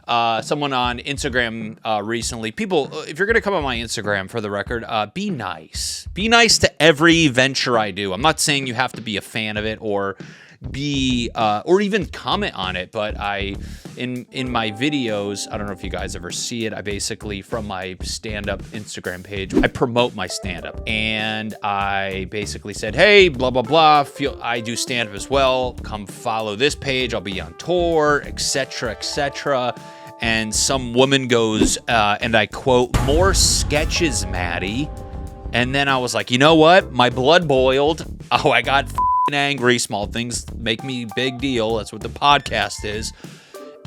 someone on Instagram recently. People, if you're going to come on my Instagram, for the record, be nice. Be nice to every venture I do. I'm not saying you have to be a fan of it or or even comment on it, but in my videos, I don't know if you guys ever see it, I basically, from my stand-up Instagram page, I promote my stand-up, and I basically said, hey, blah, blah, blah, I do stand-up as well, come follow this page, I'll be on tour, etc., etc., and some woman goes, and I quote, more sketches, Matty, and then I was like, you know what, my blood boiled, I got angry. Small things make me big deal. That's what the podcast is.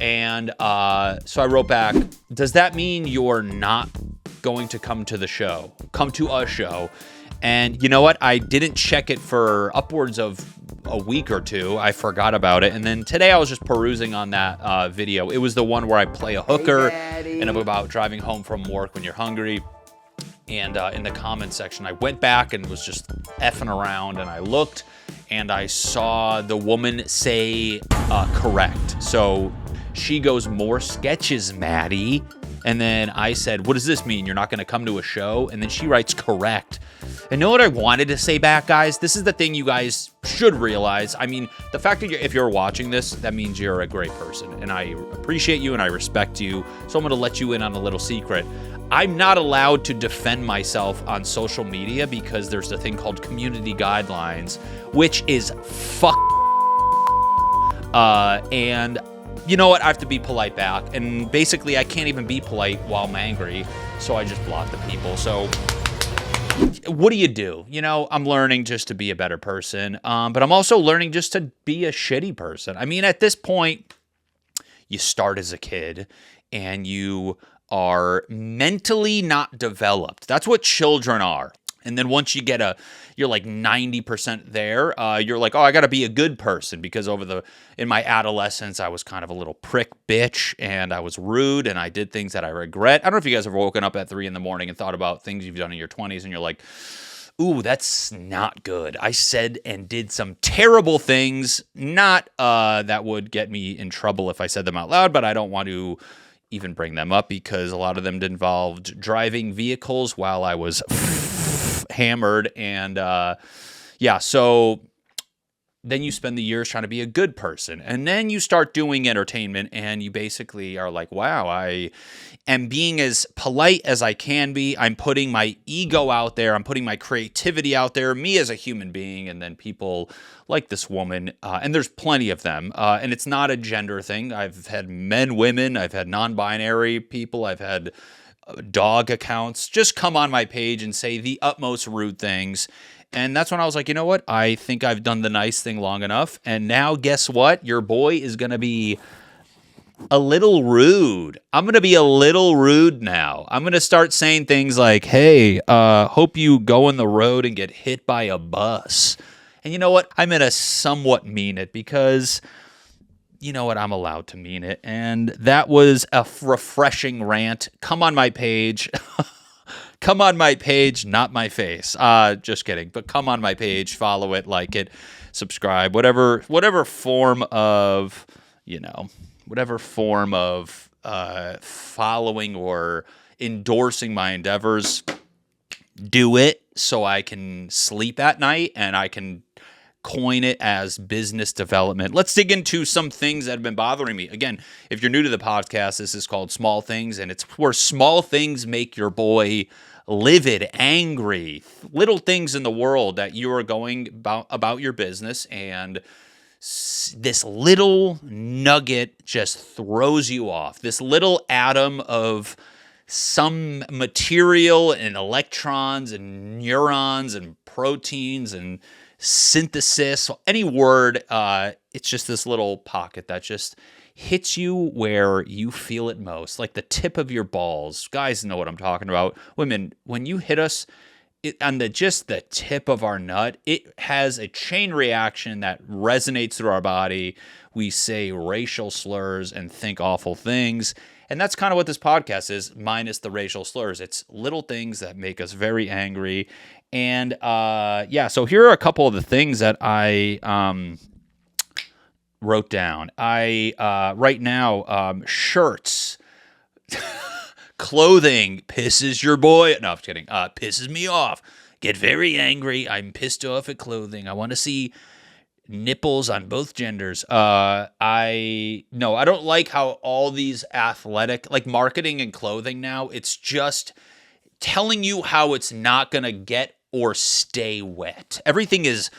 And so I wrote back, does that mean you're not going to come to the show? Come to a show? And you know what? I didn't check it for upwards of a week or two. I forgot about it. And then today I was just perusing on that video. It was the one where I play a hooker and about driving home from work when you're hungry. And in the comments section, I went back and was just effing around, and I looked, and I saw the woman say correct. So she goes, more sketches, Matty. And then I said, what does this mean? You're not going to come to a show? And then she writes correct. And know what I wanted to say back, guys? This is the thing you guys should realize. I mean, the fact that if you're watching this, that means you're a great person. And I appreciate you and I respect you. So I'm going to let you in on a little secret. I'm not allowed to defend myself on social media because there's a thing called community guidelines, which is and you know what? I have to be polite back. And basically, I can't even be polite while I'm angry. So I just block the people. So what do you do? You know, I'm learning just to be a better person. But I'm also learning just to be a shitty person. I mean, at this point, you start as a kid and you are mentally not developed. That's what children are. And then once you're like 90% there, you're like, oh, I got to be a good person because in my adolescence, I was kind of a little prick bitch and I was rude and I did things that I regret. I don't know if you guys have woken up at 3 a.m. and thought about things you've done in your 20s and you're like, ooh, that's not good. I said and did some terrible things, not that would get me in trouble if I said them out loud, but I don't want to even bring them up because a lot of them involved driving vehicles while I was hammered. And so then you spend the years trying to be a good person. And then you start doing entertainment and you basically are like, wow, I am being as polite as I can be. I'm putting my ego out there. I'm putting my creativity out there, me as a human being. And then people like this woman, and there's plenty of them. And it's not a gender thing. I've had men, women, I've had non-binary people, I've had dog accounts just come on my page and say the utmost rude things. And that's when I was like, you know what? I think I've done the nice thing long enough. And now guess what? Your boy is going to be a little rude. I'm going to be a little rude now. I'm going to start saying things like, hey, hope you go on the road and get hit by a bus. And you know what? I'm going to somewhat mean it because you know what? I'm allowed to mean it. And that was a refreshing rant. Come on my page. Come on my page, not my face. Just kidding. But come on my page, follow it, like it, subscribe, whatever form of, following or endorsing my endeavors, do it so I can sleep at night and I can coin it as business development. Let's dig into some things that have been bothering me. Again, if you're new to the podcast, this is called Small Things, and it's where small things make your boy livid, angry, little things in the world that you are going about your business, and this little nugget just throws you off. This little atom of some material and electrons and neurons and proteins and synthesis, any word, it's just this little pocket that just hits you where you feel it most, like the tip of your balls. Guys know what I'm talking about. Women, when you hit us on the tip of our nut, it has a chain reaction that resonates through our body. We say racial slurs and think awful things. And that's kind of what this podcast is, minus the racial slurs. It's little things that make us very angry. And so here are a couple of the things that I wrote down. Right now, shirts, clothing pisses your boy. No, I'm kidding. Pisses me off. Get very angry. I'm pissed off at clothing. I want to see nipples on both genders. I don't like how all these athletic, like marketing and clothing now, it's just telling you how it's not going to get or stay wet. Everything is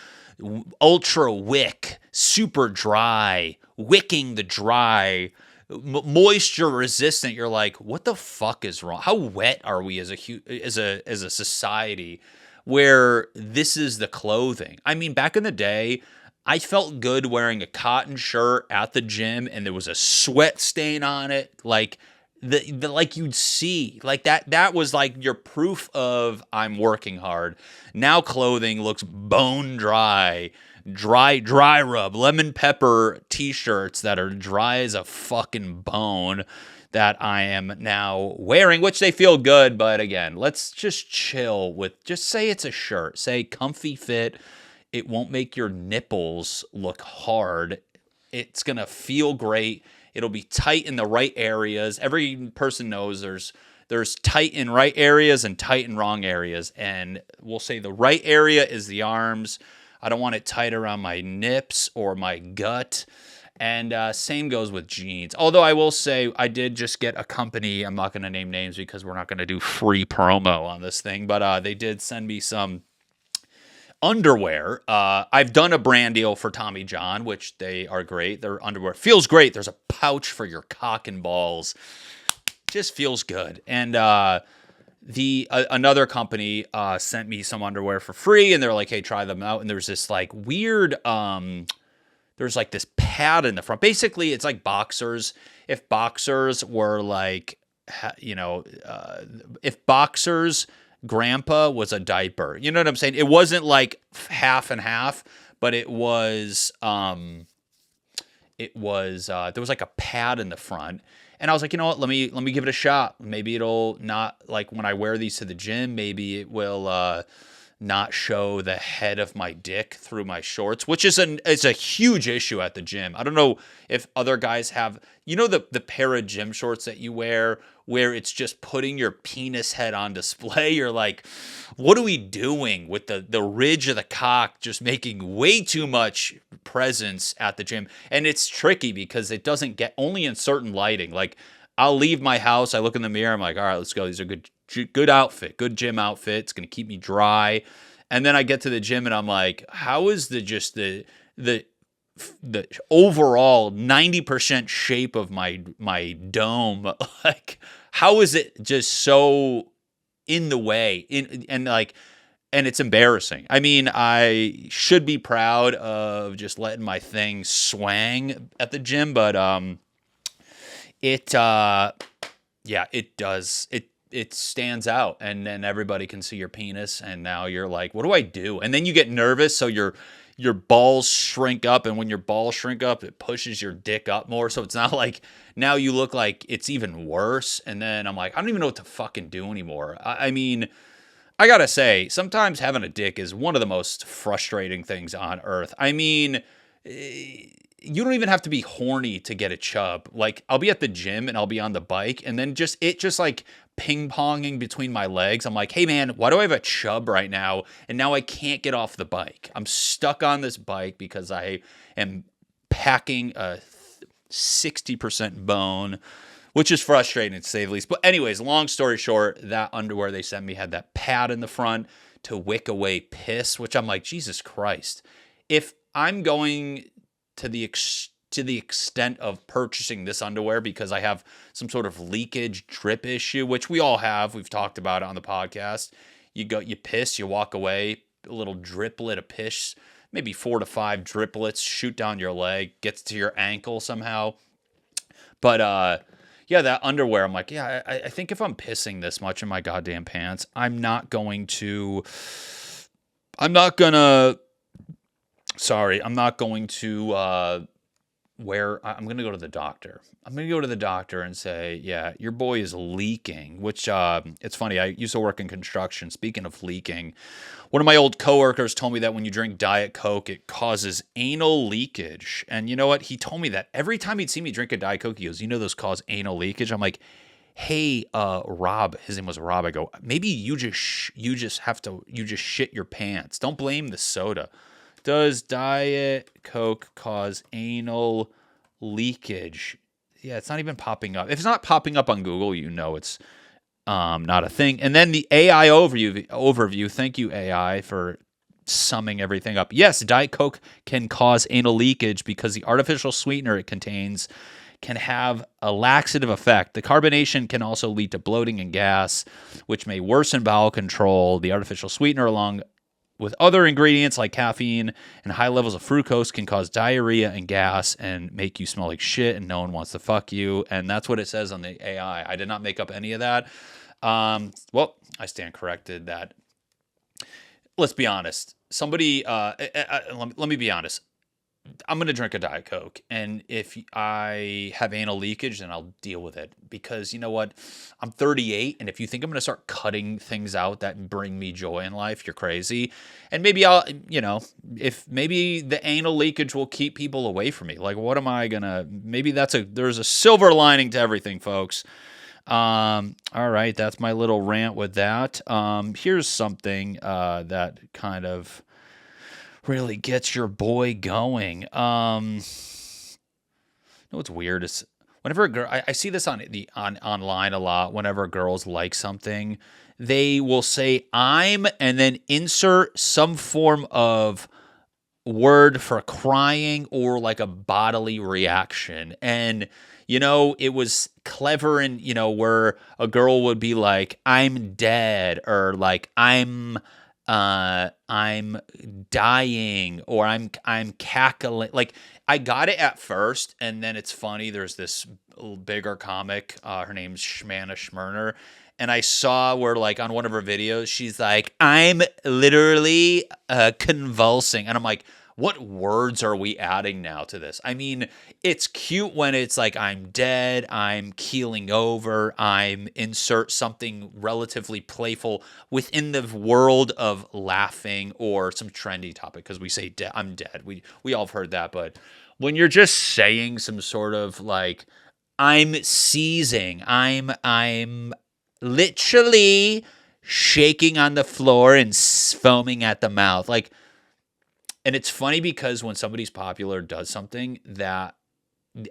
ultra wick, super dry, wicking the dry, moisture resistant. You're like, what the fuck is wrong? How wet are we as a society where this is the clothing? I mean, back in the day, I felt good wearing a cotton shirt at the gym and there was a sweat stain on it, like the like you'd see. Like that was like your proof of I'm working hard. Now clothing looks bone dry, dry rub, lemon pepper t-shirts that are dry as a fucking bone that I am now wearing, which they feel good, but again, let's just chill with, just say it's a shirt, say comfy fit. It won't make your nipples look hard. It's going to feel great. It'll be tight in the right areas. Every person knows there's tight in right areas and tight in wrong areas. And we'll say the right area is the arms. I don't want it tight around my nips or my gut. And same goes with jeans. Although I will say I did just get a company. I'm not going to name names because we're not going to do free promo on this thing. But they did send me some underwear. I've done a brand deal for Tommy John, which they are great. Their underwear feels great. There's a pouch for your cock and balls. Just feels good. And another company sent me some underwear for free, and they're like, "Hey, try them out." And there's this like weird, there's like this pad in the front. Basically, it's like boxers. If boxers were like, if boxers grandpa was a diaper. You know what I'm saying? It wasn't like half and half, but it was there was like a pad in the front. And I was like, you know what? Let me give it a shot. Maybe it'll not, like when I wear these to the gym, maybe it will not show the head of my dick through my shorts, which is it's a huge issue at the gym. I don't know if other guys have, the pair of gym shorts that you wear where it's just putting your penis head on display. You're like, what are we doing with the ridge of the cock just making way too much presence at the gym? And it's tricky because it doesn't get, only in certain lighting. Like I'll leave my house, I look in the mirror, I'm like, all right, let's go. These are good outfit, good gym outfit. It's going to keep me dry. And then I get to the gym and I'm like, how is the overall 90% shape of my dome, like, how is it just so in the way? And it's embarrassing. I mean, I should be proud of just letting my thing swang at the gym, but it does. It stands out, and then everybody can see your penis, and now you're like, what do I do? And then you get nervous, so your balls shrink up, and when your balls shrink up, it pushes your dick up more, so it's not like, now you look like it's even worse, and then I'm like, I don't even know what to fucking do anymore. I mean, I gotta say, sometimes having a dick is one of the most frustrating things on earth. I mean, you don't even have to be horny to get a chub. Like, I'll be at the gym and I'll be on the bike, and then just like ping-ponging between my legs. I'm like, hey man, why do I have a chub right now? And now I can't get off the bike. I'm stuck on this bike because I am packing a 60% bone, which is frustrating to say the least. But anyways, long story short, that underwear they sent me had that pad in the front to wick away piss, which I'm like, Jesus Christ. If I'm going to the extent of purchasing this underwear because I have some sort of leakage drip issue, which we all have. We've talked about it on the podcast. You piss, you walk away, a little driplet of piss, maybe 4 to 5 driplets shoot down your leg, gets to your ankle somehow. But yeah, that underwear, I'm like, yeah, I think if I'm pissing this much in my goddamn pants, I'm not going to I'm going to go to the doctor. I'm going to go to the doctor and say, yeah, your boy is leaking, which it's funny. I used to work in construction. Speaking of leaking, one of my old coworkers told me that when you drink Diet Coke, it causes anal leakage. And you know what? He told me that every time he'd see me drink a Diet Coke, he goes, you know, those cause anal leakage. I'm like, hey, Rob, his name was Rob. I go, maybe you just shit your pants. Don't blame the soda. Does Diet Coke cause anal leakage? Yeah, it's not even popping up. If it's not popping up on Google, you know it's not a thing. And then the AI overview. Thank you, AI, for summing everything up. Yes, Diet Coke can cause anal leakage because the artificial sweetener it contains can have a laxative effect. The carbonation can also lead to bloating and gas, which may worsen bowel control. The artificial sweetener, along with other ingredients like caffeine and high levels of fructose, can cause diarrhea and gas and make you smell like shit, and no one wants to fuck you. And that's what it says on the AI. I did not make up any of that. Well, I stand corrected. That, let's be honest. Somebody, let me be honest. I'm going to drink a Diet Coke, and if I have anal leakage, then I'll deal with it, because you know what? I'm 38, and if you think I'm going to start cutting things out that bring me joy in life, you're crazy. And maybe if maybe the anal leakage will keep people away from me. Like, what am I going to, maybe there's a silver lining to everything, folks. All right, that's my little rant with that. Here's something that kind of really gets your boy going. What's weird is whenever a girl, I see this on online a lot. Whenever girls like something, they will say "I'm" and then insert some form of word for crying or like a bodily reaction. And it was clever, and where a girl would be like, "I'm dead," or like, I'm dying, or I'm cackling. Like, I got it at first, and then it's funny. There's this bigger comic. Her name's Shmana Schmerner. And I saw where, like, on one of her videos, she's like, "I'm literally convulsing." And I'm like, what words are we adding now to this? I mean, it's cute when it's like, I'm dead, I'm keeling over, I'm insert something relatively playful within the world of laughing or some trendy topic, because we say, I'm dead. We all have heard that. But when you're just saying some sort of like, I'm seizing, I'm literally shaking on the floor and foaming at the mouth, like. And it's funny because when somebody's popular does something, that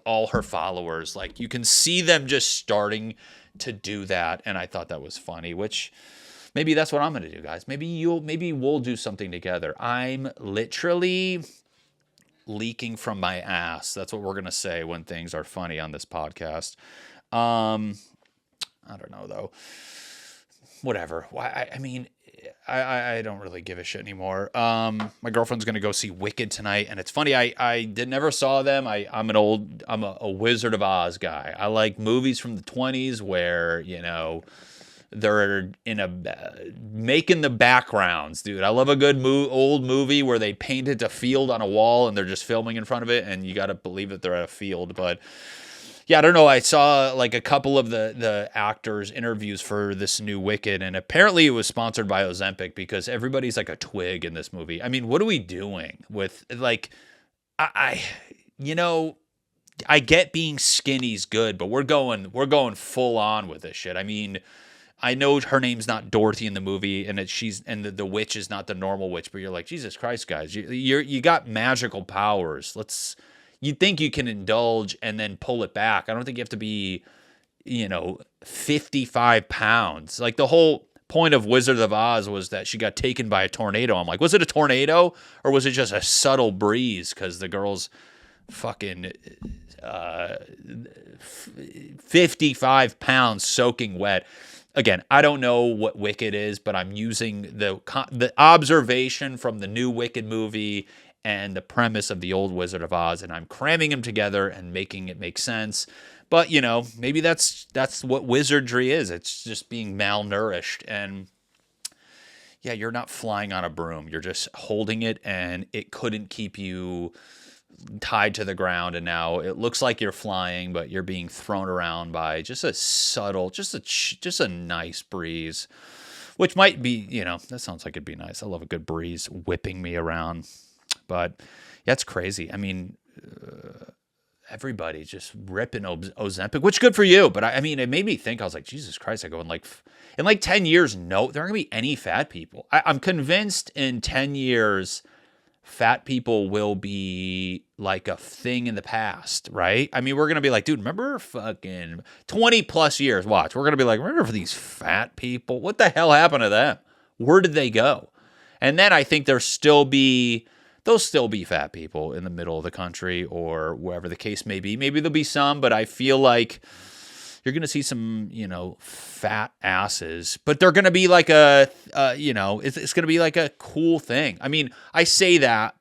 all her followers, like, you can see them just starting to do that. And I thought that was funny, which maybe that's what I'm going to do, guys. Maybe we'll do something together. I'm literally leaking from my ass. That's what we're going to say when things are funny on this podcast. I don't know, though. Whatever. I mean, I don't really give a shit anymore. My girlfriend's gonna go see Wicked tonight, and it's funny. I never saw them. I'm a Wizard of Oz guy. I like movies from the 20s where they're making the backgrounds, dude. I love a good old movie where they painted a field on a wall and they're just filming in front of it, and you got to believe that they're at a field, but. Yeah, I don't know. I saw like a couple of the actors' interviews for this new Wicked, and apparently it was sponsored by Ozempic, because everybody's like a twig in this movie. I mean, what are we doing with, like, I get being skinny's good, but we're going full on with this shit. I mean, I know her name's not Dorothy in the movie, and the witch is not the normal witch, but you're like, Jesus Christ, guys, you got magical powers. You think you can indulge and then pull it back. I don't think you have to be, 55 pounds. Like, the whole point of Wizard of Oz was that she got taken by a tornado. I'm like, was it a tornado or was it just a subtle breeze? Because the girl's fucking 55 pounds soaking wet. Again, I don't know what Wicked is, but I'm using the observation from the new Wicked movie and the premise of the old Wizard of Oz, and I'm cramming them together and making it make sense. But, maybe that's what wizardry is. It's just being malnourished. And, yeah, you're not flying on a broom. You're just holding it, and it couldn't keep you, tied to the ground, and now it looks like you're flying, but you're being thrown around by just a subtle, just a nice breeze, which might be, that sounds like it'd be nice. I love a good breeze whipping me around, but yeah, it's crazy. I mean, everybody just ripping Ozempic, which good for you. But I mean, it made me think. I was like, Jesus Christ! I go in like 10 years, no, there aren't gonna be any fat people. I'm convinced in 10 years, fat people will be like a thing in the past, right? I mean, we're gonna be like, dude, remember fucking 20 plus years? Watch, we're gonna be like, remember these fat people? What the hell happened to them? Where did they go? And then I think there'll still be fat people in the middle of the country or wherever the case may be. Maybe there'll be some, but I feel like you're going to see some, fat asses, but they're going to be like it's going to be like a cool thing. I mean, I say that,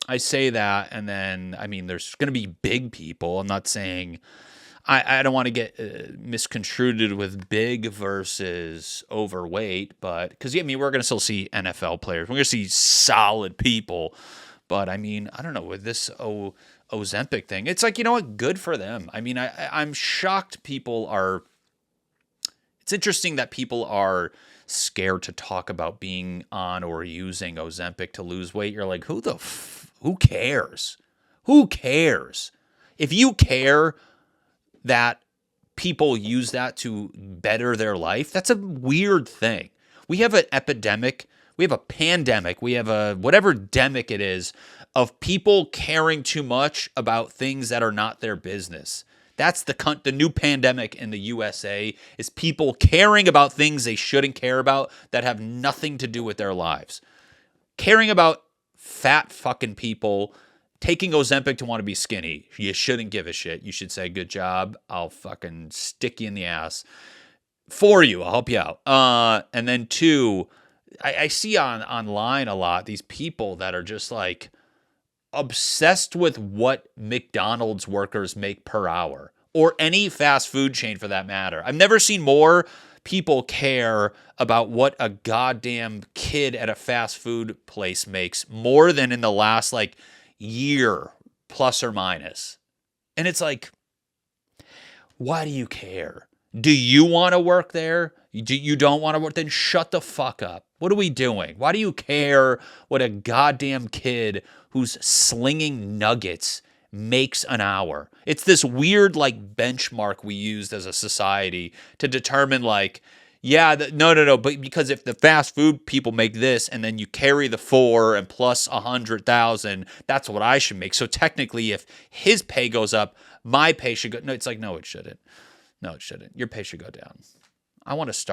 and then, I mean, there's going to be big people. I'm not saying, I don't want to get misconstrued with big versus overweight, but because I mean we're gonna still see NFL players, we're gonna see solid people, but I mean I don't know with this Ozempic thing, it's like what, good for them. I mean I'm shocked people are. It's interesting that people are scared to talk about being on or using Ozempic to lose weight. You're like, who cares? Who cares? If you care that people use that to better their life, that's a weird thing. We have an epidemic, we have a pandemic, we have a whatever demic it is of people caring too much about things that are not their business. That's the new pandemic in the USA, is people caring about things they shouldn't care about that have nothing to do with their lives. Caring about fat fucking people taking Ozempic to want to be skinny. You shouldn't give a shit. You should say, good job. I'll fucking stick you in the ass for you. I'll help you out. And then 2, I see online a lot these people that are just like obsessed with what McDonald's workers make per hour, or any fast food chain for that matter. I've never seen more people care about what a goddamn kid at a fast food place makes more than in the last year plus or minus. And it's like, why do you care? Do you want to work there? You don't want to work? Then shut the fuck up. What are we doing? Why do you care what a goddamn kid who's slinging nuggets makes an hour? It's this weird benchmark we used as a society to determine no, but because if the fast food people make this and then you carry the 4 and plus 100,000, that's what I should make. So technically, if his pay goes up, my pay should go. No, it's like, no, it shouldn't. No, it shouldn't. Your pay should go down. Let's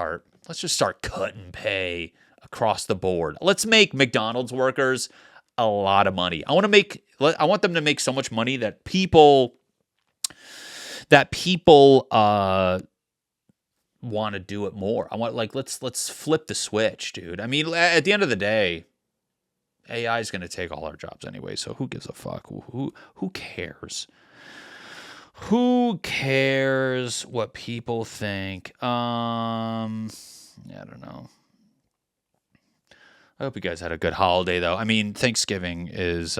just start cutting pay across the board. Let's make McDonald's workers a lot of money. I want them to make so much money that people want to do it more. I want let's flip the switch, dude. I mean, at the end of the day, AI is going to take all our jobs anyway, so who gives a fuck? Who cares? Who cares what people think? I don't know. I hope you guys had a good holiday, though. I mean, Thanksgiving, it's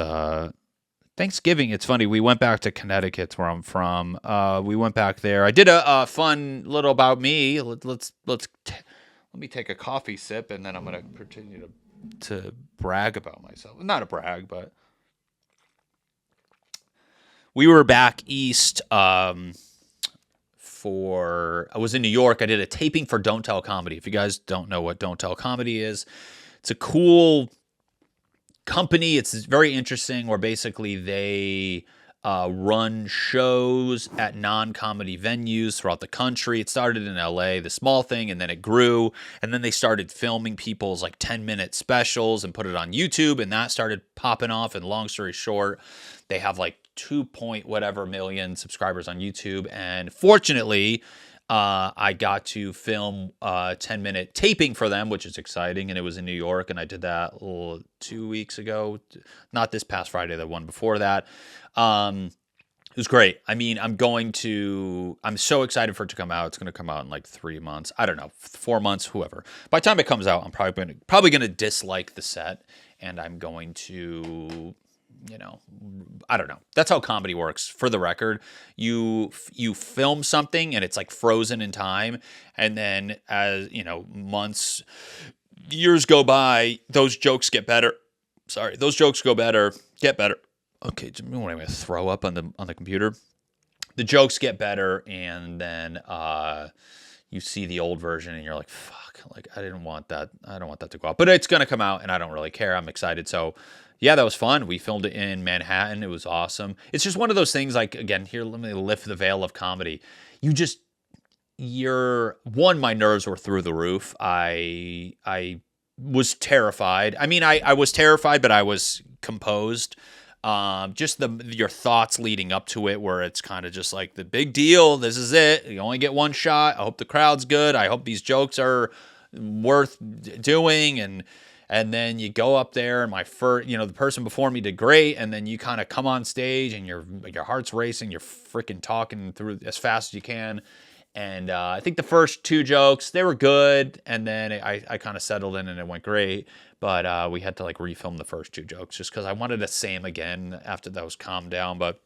funny. We went back to Connecticut, where I'm from. We went back there. I did a fun little about me. Let me take a coffee sip, and then I'm going to continue to brag about myself. Not a brag, but we were back east I was in New York. I did a taping for Don't Tell Comedy. If you guys don't know what Don't Tell Comedy is, it's a cool company. It's very interesting, where basically they run shows at non-comedy venues throughout the country. It started in LA, the small thing, and then it grew. And then they started filming people's 10-minute specials and put it on YouTube, and that started popping off. And long story short, they have 2 point whatever million subscribers on YouTube. And fortunately, I got to film a 10-minute taping for them, which is exciting. And it was in New York, and I did that 2 weeks ago. Not this past Friday, the one before that. It was great. I mean, I'm so excited for it to come out. It's going to come out in 3 months. I don't know, 4 months, whoever. By the time it comes out, I'm probably going to dislike the set, and I'm going to I don't know. That's how comedy works. For the record, you film something and it's like frozen in time, and then as months, years go by, those jokes get better. Sorry, those jokes get better. Okay, I'm going to throw up on the computer. The jokes get better, and then you see the old version, and you're like, "Fuck!" Like I didn't want that. I don't want that to go out, but it's gonna come out, and I don't really care. I'm excited. So, yeah, that was fun. We filmed it in Manhattan. It was awesome. It's just one of those things. Like again, here, let me lift the veil of comedy. My nerves were through the roof. I was terrified. I mean, I was terrified, but I was composed. Just your thoughts leading up to it, where it's kind of just like the big deal. This is it. You only get one shot. I hope the crowd's good. I hope these jokes are worth doing. And then you go up there, and the person before me did great. And then you kind of come on stage, and your heart's racing. You're freaking talking through as fast as you can. And I think the first two jokes, they were good. And then I kind of settled in, and it went great. But we had to like refilm the first two jokes just because I wanted to say them again after those calmed down. But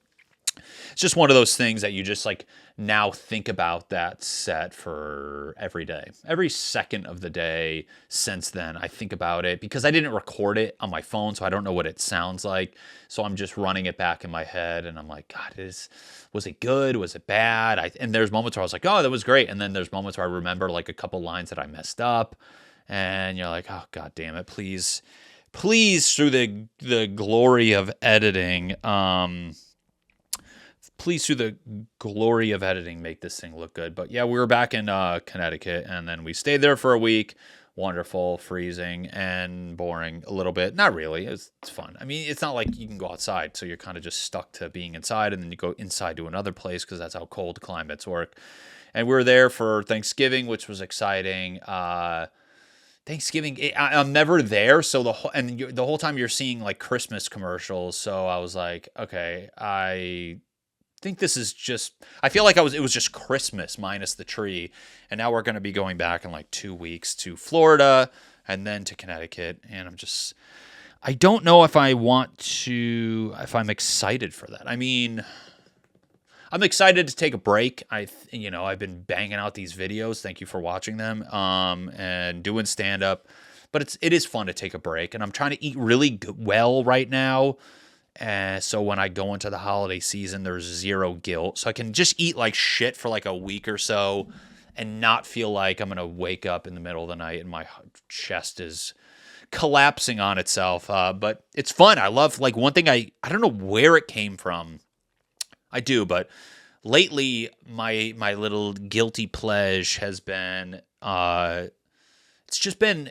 it's just one of those things that you just like now think about that set for every day. Every second of the day since then, I think about it because I didn't record it on my phone, so I don't know what it sounds like. So I'm just running it back in my head, and I'm like, God, was it good? Was it bad? And there's moments where I was like, oh, that was great. And then there's moments where I remember like a couple lines that I messed up. And you're like, oh, God damn it, please, through the glory of editing, make this thing look good. But yeah, we were back in Connecticut, and then we stayed there for a week. Wonderful, freezing, and boring a little bit. Not really. It's fun. I mean, it's not like you can go outside, so you're kind of just stuck to being inside, and then you go inside to another place because that's how cold climates work. And we were there for Thanksgiving, which was exciting. Thanksgiving, I'm never there, so the whole time you're seeing like Christmas commercials. So I was like, okay, I think this is just. I feel like it was just Christmas minus the tree, and now we're going to be going back in like 2 weeks to Florida and then to Connecticut, and I don't know if I'm excited for that. I mean, I'm excited to take a break. I've been banging out these videos. Thank you for watching them. And doing stand-up. But it is fun to take a break. And I'm trying to eat really well right now. So when I go into the holiday season, there's zero guilt. So I can just eat like shit for like a week or so and not feel like I'm going to wake up in the middle of the night and my chest is collapsing on itself. But it's fun. I love, like, one thing I don't know where it came from. I do, but lately my little guilty pleasure has been it's just been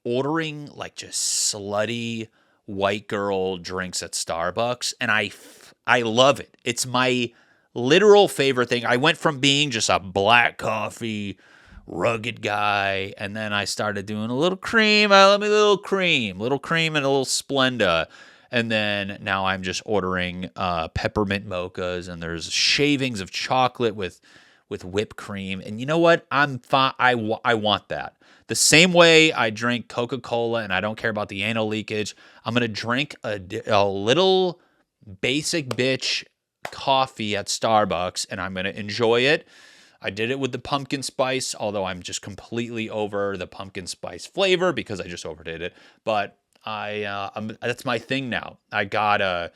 ordering like just slutty white girl drinks at Starbucks, and I love it. It's my literal favorite thing. I went from being just a black coffee rugged guy, and then I started doing a little cream. I love me a little cream and a little Splenda. And then now I'm just ordering peppermint mochas, and there's shavings of chocolate with whipped cream. And you know what? I want that. The same way I drink Coca-Cola and I don't care about the anal leakage, I'm going to drink a little basic bitch coffee at Starbucks, and I'm going to enjoy it. I did it with the pumpkin spice, although I'm just completely over the pumpkin spice flavor because I just overdid it. But that's my thing now. I got a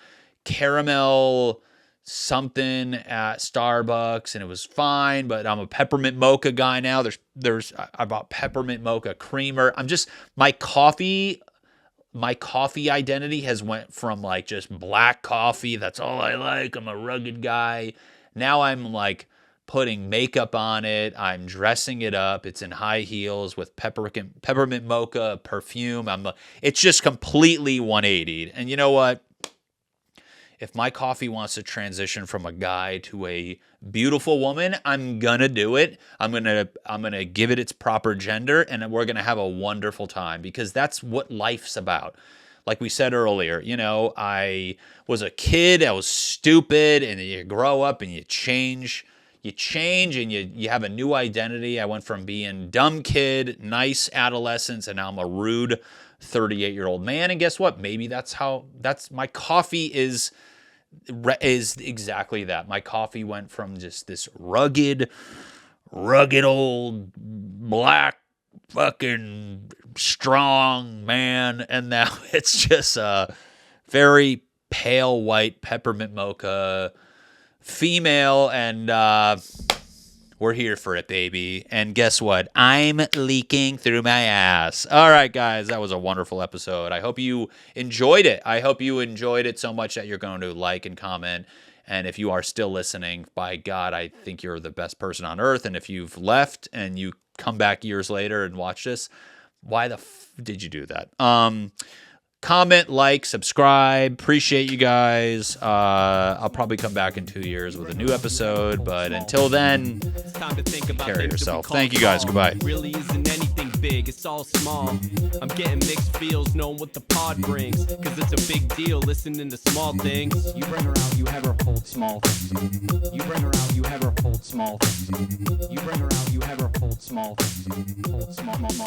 caramel something at Starbucks, and it was fine, but I'm a peppermint mocha guy now. I bought peppermint mocha creamer. My coffee identity has went from like just black coffee. That's all I like. I'm a rugged guy. Now I'm like putting makeup on it. I'm dressing it up. It's in high heels with peppermint mocha perfume. It's just completely 180'd. And you know what? If my coffee wants to transition from a guy to a beautiful woman, I'm gonna do it. I'm gonna give it its proper gender, and we're gonna have a wonderful time because that's what life's about. Like we said earlier, I was a kid. I was stupid, and you grow up and you change. You change and you have a new identity. I went from being dumb kid, nice adolescence, and now I'm a rude 38-year-old man. And guess what? Maybe that's my coffee is exactly that. My coffee went from just this rugged old black fucking strong man, and now it's just a very pale white peppermint mocha female, and we're here for it, baby. And guess what? I'm leaking through my ass. All right, guys, that was a wonderful episode. I hope you enjoyed it. I hope you enjoyed it so much that you're going to like and comment. And if you are still listening, by God, I think you're the best person on earth. And if you've left and you come back years later and watch this, why the did you do that? Comment, like, subscribe. Appreciate you guys. I'll probably come back in 2 years with a new episode. But until then, take care of yourself. Thank you guys. Goodbye. Really isn't anything big. It's all small. I'm getting mixed feels knowing what the pod brings. Cause it's a big deal listening to small things. You bring her out, you have her hold small things. You bring her out, you have her hold small things. You bring her out, you have her hold small things. Hold small.